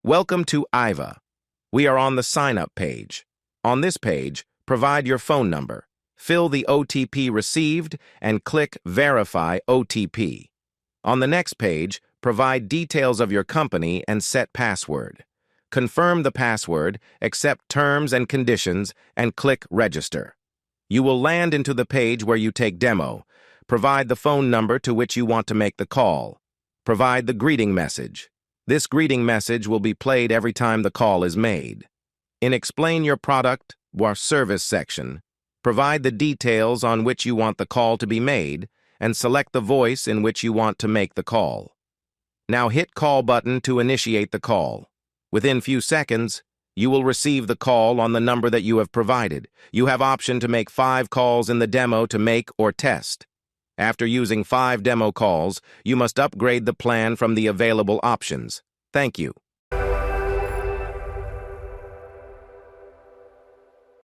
Welcome to IVA. We are on the sign-up page. On this page, provide your phone number, fill the OTP received, and click Verify OTP. On the next page, provide details of your company and set password. Confirm the password, accept terms and conditions, and click Register. You will land into the page where you take demo. Provide the phone number to which you want to make the call. Provide the greeting message. This greeting message will be played every time the call is made. In Explain Your Product or Service section, provide the details on which you want the call to be made and select the voice in which you want to make the call. Now hit Call button to initiate the call. Within few seconds, you will receive the call on the number that you have provided. You have option to make 5 calls in the demo to make or test. After using 5 demo calls, you must upgrade the plan from the available options. Thank you.